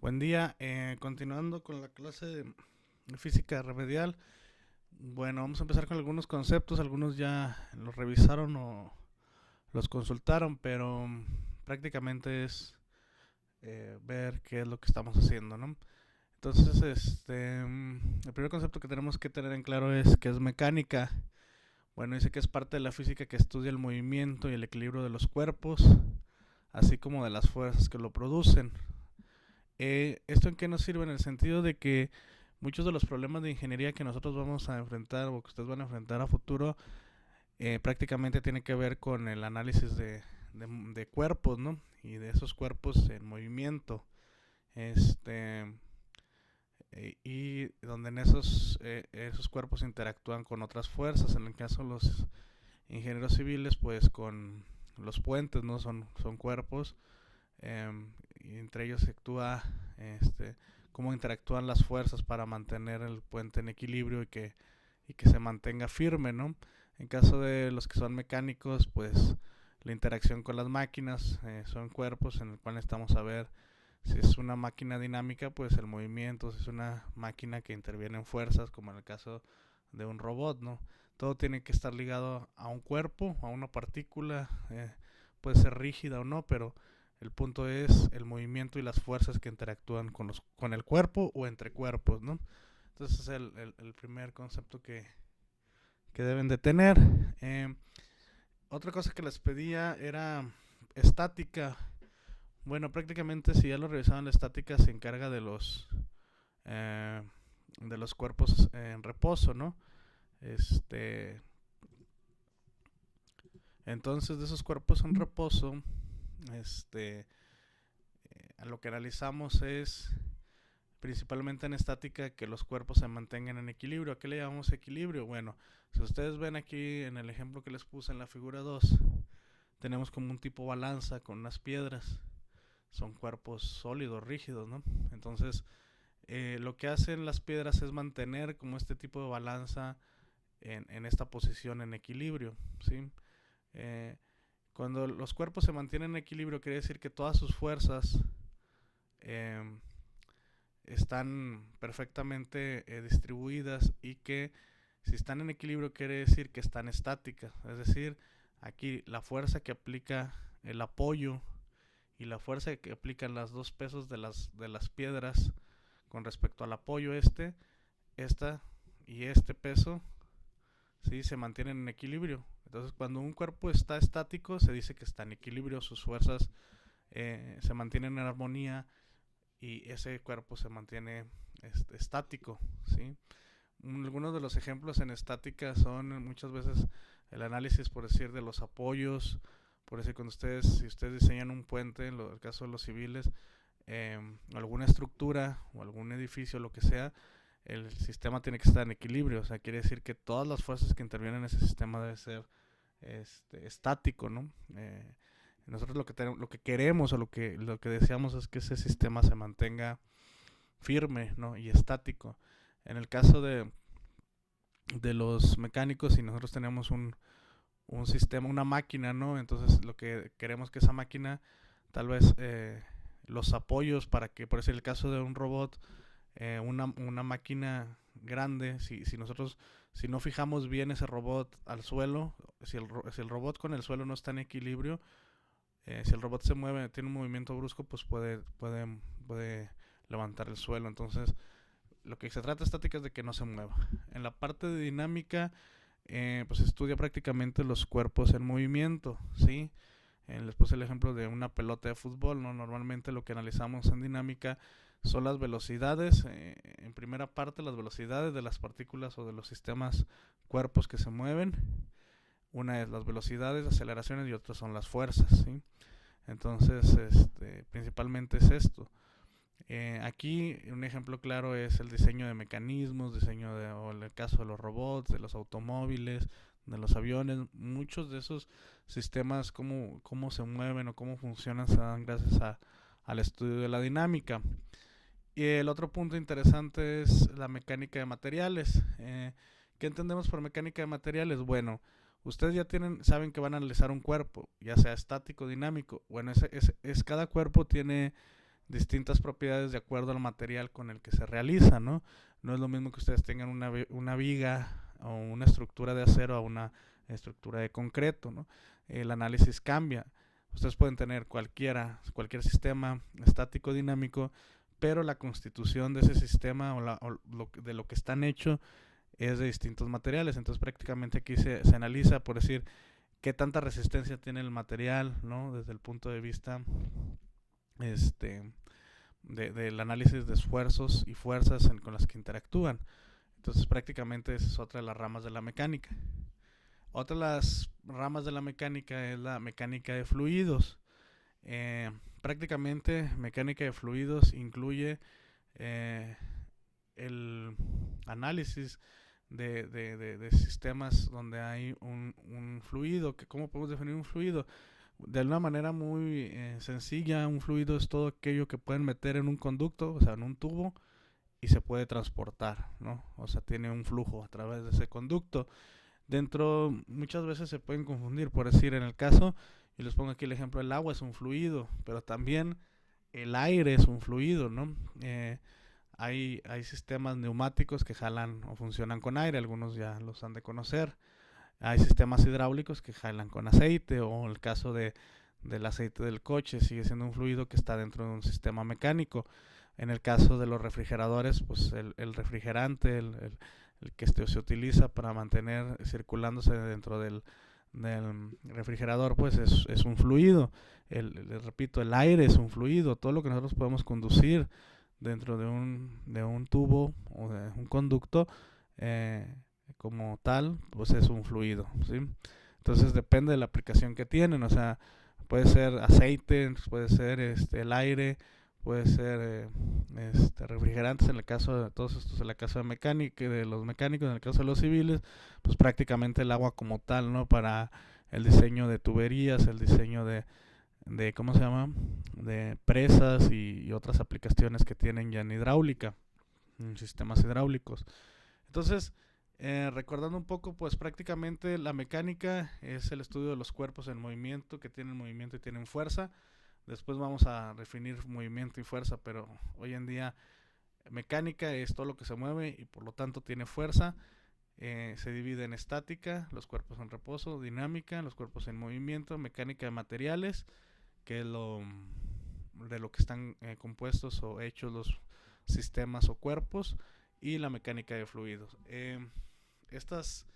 Buen día, continuando con la clase de física remedial. Bueno, vamos a empezar con algunos conceptos, algunos ya los revisaron o los consultaron, pero prácticamente es ver qué es lo que estamos haciendo, ¿no? Entonces, el primer concepto que tenemos que tener en claro es que es mecánica. Bueno, dice que es parte de la física que estudia el movimiento y el equilibrio de los cuerpos, así como de las fuerzas que lo producen. ¿Esto en qué nos sirve? En el sentido de que muchos de los problemas de ingeniería que nosotros vamos a enfrentar o que ustedes van a enfrentar a futuro prácticamente tiene que ver con el análisis de cuerpos, ¿no? Y de esos cuerpos en movimiento. Este, y donde en esos cuerpos interactúan con otras fuerzas. En el caso de los ingenieros civiles, pues con los puentes, ¿no? Son cuerpos y entre ellos se actúa cómo interactúan las fuerzas para mantener el puente en equilibrio y que se mantenga firme, ¿no? En caso de los que son mecánicos, pues la interacción con las máquinas son cuerpos en el cual necesitamos saber si es una máquina dinámica, pues el movimiento, si es una máquina que interviene en fuerzas, como en el caso de un robot, ¿no? Todo tiene que estar ligado a un cuerpo, a una partícula, puede ser rígida o no, pero el punto es el movimiento y las fuerzas que interactúan con el cuerpo o entre cuerpos, ¿no? Entonces es el primer concepto que deben de tener. Eh, Otra cosa que les pedía era estática. Bueno, prácticamente si ya lo revisaban, la estática se encarga eh, de los cuerpos en reposo, ¿no? Este, entonces de esos cuerpos en reposo, este, a lo que analizamos es principalmente en estática que los cuerpos se mantengan en equilibrio. ¿A qué le llamamos equilibrio? Bueno, si ustedes ven aquí en el ejemplo que les puse en la figura 2, tenemos como un tipo balanza con unas piedras. Son cuerpos sólidos, rígidos, ¿no? Entonces, lo que hacen las piedras es mantener como este tipo de balanza en esta posición en equilibrio, ¿sí? Eh, Cuando los cuerpos se mantienen en equilibrio, quiere decir que todas sus fuerzas eh, están perfectamente distribuidas y que si están en equilibrio quiere decir que están estáticas. Es decir, aquí la fuerza que aplica el apoyo y la fuerza que aplican los dos pesos de las piedras con respecto al apoyo esta y este peso, ¿sí? Se mantienen en equilibrio. Entonces, cuando un cuerpo está estático, se dice que está en equilibrio, sus fuerzas se mantienen en armonía y ese cuerpo se mantiene estático, ¿sí? Algunos de los ejemplos en estática son muchas veces el análisis, por decir, de los apoyos, por decir, si ustedes diseñan un puente, en el caso de los civiles, alguna estructura o algún edificio, lo que sea, el sistema tiene que estar en equilibrio, o sea, quiere decir que todas las fuerzas que intervienen en ese sistema debe ser estático, ¿no? Nosotros lo que queremos o lo que deseamos es que ese sistema se mantenga firme, ¿no? Y estático. En el caso de los mecánicos, si nosotros tenemos un sistema, una máquina, ¿no? Entonces lo que queremos es que esa máquina, tal vez los apoyos para que, por decir el caso de un robot, una máquina grande, si no fijamos bien ese robot al suelo, si el robot con el suelo no está en equilibrio, si el robot se mueve, tiene un movimiento brusco, pues puede levantar el suelo. Entonces, lo que se trata de estática es de que no se mueva. En la parte de dinámica, pues estudia prácticamente los cuerpos en movimiento, ¿sí? Les puse el ejemplo de una pelota de fútbol, ¿no? Normalmente lo que analizamos en dinámica son las velocidades, en primera parte las velocidades de las partículas o de los sistemas cuerpos que se mueven. Una es las velocidades, aceleraciones y otras son las fuerzas, ¿sí? Entonces, principalmente es esto. Aquí un ejemplo claro es el diseño de mecanismos, o en el caso de los robots, de los automóviles, de los aviones. Muchos de esos sistemas, cómo se mueven o cómo funcionan, se dan gracias al estudio de la dinámica. Y el otro punto interesante es la mecánica de materiales. ¿Qué entendemos por mecánica de materiales? Bueno, ustedes ya saben que van a analizar un cuerpo, ya sea estático o dinámico. Bueno, cada cuerpo tiene distintas propiedades de acuerdo al material con el que se realiza, ¿no? No es lo mismo que ustedes tengan una viga o una estructura de acero a una estructura de concreto, ¿no? El análisis cambia. Ustedes pueden tener cualquier sistema estático dinámico, pero la constitución de ese sistema de lo que están hechos es de distintos materiales. Entonces prácticamente aquí se analiza, por decir, qué tanta resistencia tiene el material, ¿no? Desde el punto de vista del análisis de esfuerzos y fuerzas con las que interactúan. Entonces prácticamente esa es otra de las ramas de la mecánica. Otra de las ramas de la mecánica es la mecánica de fluidos. Prácticamente mecánica de fluidos incluye el análisis de sistemas donde hay un fluido. ¿Cómo podemos definir un fluido? De una manera muy sencilla, un fluido es todo aquello que pueden meter en un conducto, o sea, en un tubo, y se puede transportar, ¿no? O sea, tiene un flujo a través de ese conducto. Dentro, muchas veces se pueden confundir, por decir, en el caso, y les pongo aquí el ejemplo, el agua es un fluido, pero también el aire es un fluido, ¿no? Hay sistemas neumáticos que jalan o funcionan con aire, algunos ya los han de conocer. Hay sistemas hidráulicos que jalan con aceite, o el caso del aceite del coche sigue siendo un fluido que está dentro de un sistema mecánico. En el caso de los refrigeradores, pues el refrigerante, el que se utiliza para mantener circulándose dentro del refrigerador, pues es un fluido. Les repito, el aire es un fluido. Todo lo que nosotros podemos conducir dentro de un tubo o de un conducto, como tal, pues es un fluido, ¿sí? Entonces depende de la aplicación que tienen, o sea, puede ser aceite, puede ser el aire, puede ser refrigerantes en el caso de todos estos, en el caso de mecánica, de los mecánicos, en el caso de los civiles, pues prácticamente el agua como tal, ¿no? Para el diseño de tuberías, el diseño de ¿cómo se llama? De presas y otras aplicaciones que tienen ya en hidráulica, en sistemas hidráulicos. Entonces, recordando un poco, pues prácticamente la mecánica es el estudio de los cuerpos en movimiento, que tienen movimiento y tienen fuerza. Después vamos a definir movimiento y fuerza, pero hoy en día mecánica es todo lo que se mueve y por lo tanto tiene fuerza. Se divide en estática, los cuerpos en reposo; dinámica, los cuerpos en movimiento; mecánica de materiales, que es de lo que están compuestos o hechos los sistemas o cuerpos; y la mecánica de fluidos. Estas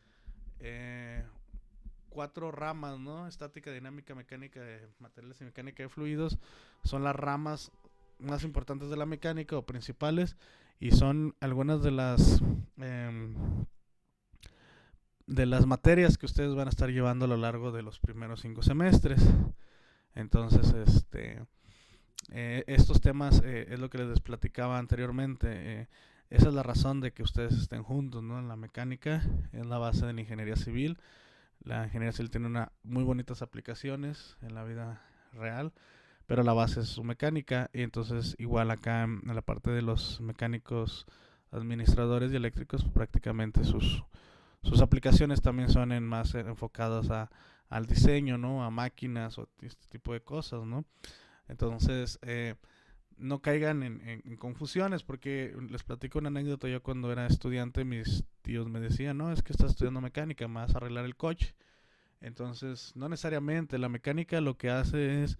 4 ramas, ¿no? Estática, dinámica, mecánica de materiales y mecánica de fluidos, son las ramas más importantes de la mecánica o principales, y son algunas de las materias que ustedes van a estar llevando a lo largo de los primeros 5 semestres. Entonces, estos temas es lo que les platicaba anteriormente. Esa es la razón de que ustedes estén juntos, ¿no? En la mecánica es la base de la ingeniería civil. La ingeniería civil tiene muy bonitas aplicaciones en la vida real, pero la base es su mecánica. Y entonces igual acá en la parte de los mecánicos, administradores y eléctricos, prácticamente sus aplicaciones también son más enfocadas al diseño, ¿no? A máquinas o este tipo de cosas, ¿no? Entonces, no caigan en confusiones, porque les platico una anécdota. Yo cuando era estudiante, mis tíos me decían, no, es que estás estudiando mecánica, me vas a arreglar el coche. Entonces, no necesariamente. La mecánica lo que hace es,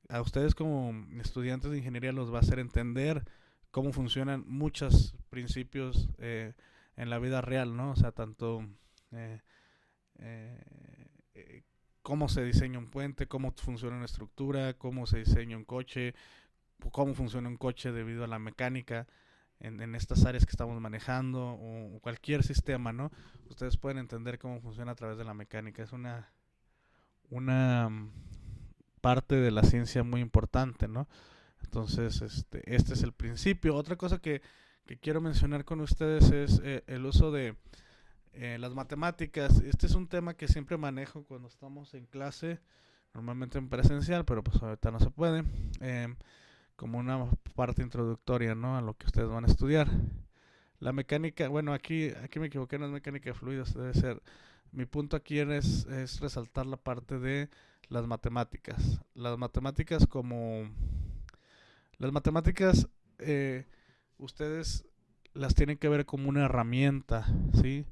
a ustedes como estudiantes de ingeniería los va a hacer entender cómo funcionan muchos principios en la vida real, ¿no? O sea, tanto cómo se diseña un puente, cómo funciona una estructura, cómo se diseña un coche, cómo funciona un coche debido a la mecánica en estas áreas que estamos manejando, o cualquier sistema, ¿no? Ustedes pueden entender cómo funciona a través de la mecánica. Es una parte de la ciencia muy importante, ¿no? Entonces, este es el principio. Otra cosa que quiero mencionar con ustedes es el uso de las matemáticas. Este es un tema que siempre manejo cuando estamos en clase, normalmente en presencial, pero pues ahorita no se puede. Como una parte introductoria, ¿no? A lo que ustedes van a estudiar. La mecánica, bueno, aquí me equivoqué, no es mecánica de fluidos, debe ser. Mi punto aquí es resaltar la parte de las matemáticas. Las matemáticas como Las matemáticas, ustedes las tienen que ver como una herramienta, ¿sí?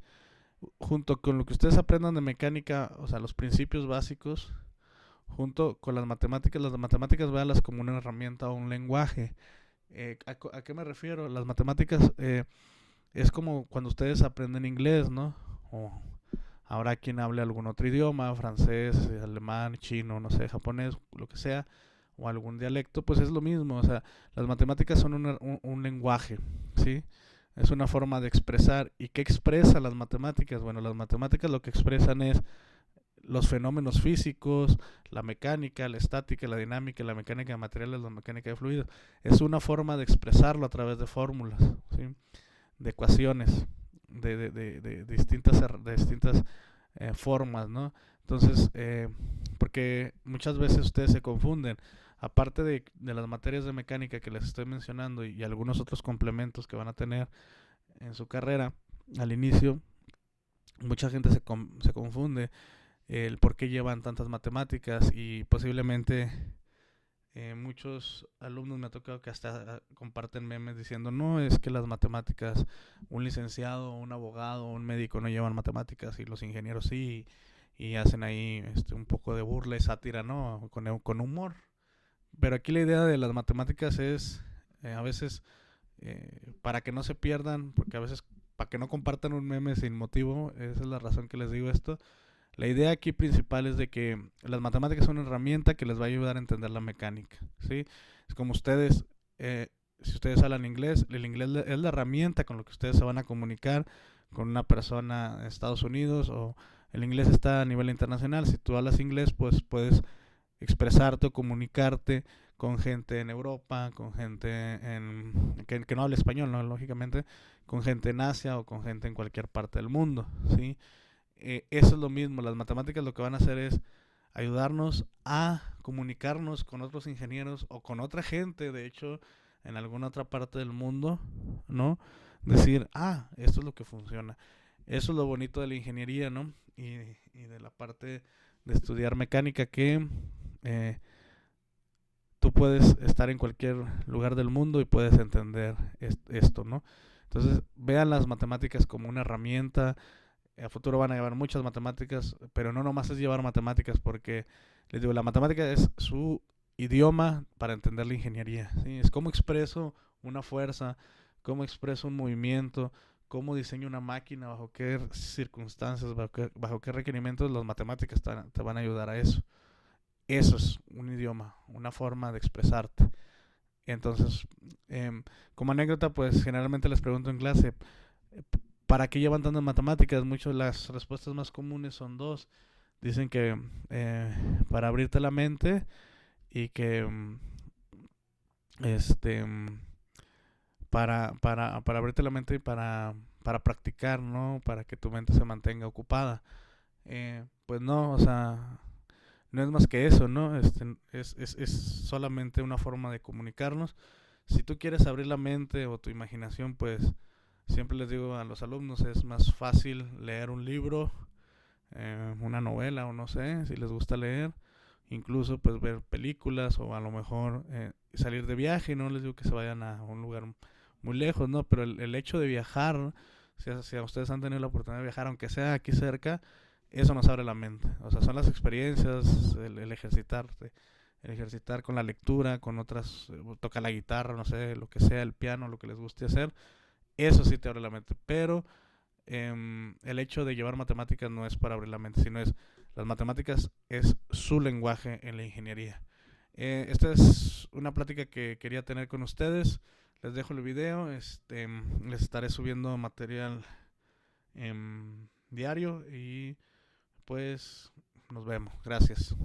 Junto con lo que ustedes aprendan de mecánica, o sea, los principios básicos, junto con las matemáticas véanlas como una herramienta o un lenguaje. ¿A qué me refiero? Las matemáticas es como cuando ustedes aprenden inglés, ¿no? O habrá quien hable algún otro idioma, francés, alemán, chino, no sé, japonés, lo que sea, o algún dialecto, pues es lo mismo. O sea, las matemáticas son un lenguaje, ¿sí? Es una forma de expresar. ¿Y qué expresan las matemáticas? Bueno, las matemáticas lo que expresan es los fenómenos físicos, la mecánica, la estática, la dinámica, la mecánica de materiales, la mecánica de fluidos. Es una forma de expresarlo a través de fórmulas, ¿sí? De ecuaciones, de distintas formas, ¿no? Entonces, porque muchas veces ustedes se confunden. Aparte de las materias de mecánica que les estoy mencionando y algunos otros complementos que van a tener en su carrera al inicio, mucha gente se confunde el por qué llevan tantas matemáticas y posiblemente muchos alumnos me ha tocado que hasta comparten memes diciendo, no, es que las matemáticas, un licenciado, un abogado, un médico no llevan matemáticas y los ingenieros sí, y hacen ahí un poco de burla y sátira, ¿no? Con humor. Pero aquí la idea de las matemáticas es a veces para que no se pierdan, porque a veces para que no compartan un meme sin motivo, esa es la razón que les digo esto. La idea aquí principal es de que las matemáticas son una herramienta que les va a ayudar a entender la mecánica, ¿sí? Es como ustedes, si ustedes hablan inglés, el inglés es la herramienta con la que ustedes se van a comunicar con una persona en Estados Unidos, o el inglés está a nivel internacional. Si tú hablas inglés, pues puedes expresarte o comunicarte con gente en Europa, con gente que no habla español, ¿no? Lógicamente, con gente en Asia o con gente en cualquier parte del mundo, ¿sí? Eso es lo mismo. Las matemáticas lo que van a hacer es ayudarnos a comunicarnos con otros ingenieros o con otra gente, de hecho, en alguna otra parte del mundo, ¿no? Decir, esto es lo que funciona. Eso es lo bonito de la ingeniería, ¿no? Y de la parte de estudiar mecánica, que tú puedes estar en cualquier lugar del mundo y puedes entender esto, ¿no? Entonces, vean las matemáticas como una herramienta. A futuro van a llevar muchas matemáticas, pero no nomás es llevar matemáticas, porque les digo, la matemática es su idioma para entender la ingeniería, ¿sí? Es cómo expreso una fuerza, cómo expreso un movimiento, cómo diseño una máquina, bajo qué circunstancias, bajo qué requerimientos. Las matemáticas te van a ayudar a eso. Eso es un idioma, una forma de expresarte. Entonces, como anécdota, pues generalmente les pregunto en clase, ¿para qué llevan tantas matemáticas? Muchas de las respuestas más comunes son dos. Dicen que para abrirte la mente, y que este para abrirte la mente y para practicar, ¿no? Para que tu mente se mantenga ocupada. Pues no, o sea, no es más que eso, ¿no? Es solamente una forma de comunicarnos. Si tú quieres abrir la mente o tu imaginación, pues siempre les digo a los alumnos, es más fácil leer un libro, una novela, o no sé, si les gusta leer, incluso pues ver películas, o a lo mejor salir de viaje. No les digo que se vayan a un lugar muy lejos, ¿no? Pero el hecho de viajar, si a ustedes han tenido la oportunidad de viajar, aunque sea aquí cerca, eso nos abre la mente. O sea, son las experiencias, el ejercitarte, el ejercitar con la lectura, con otras, toca la guitarra, no sé, lo que sea, el piano, lo que les guste hacer, eso sí te abre la mente. Pero el hecho de llevar matemáticas no es para abrir la mente, sino las matemáticas es su lenguaje en la ingeniería. Esta es una plática que quería tener con ustedes. Les dejo el video. Les estaré subiendo material diario, y pues nos vemos. Gracias.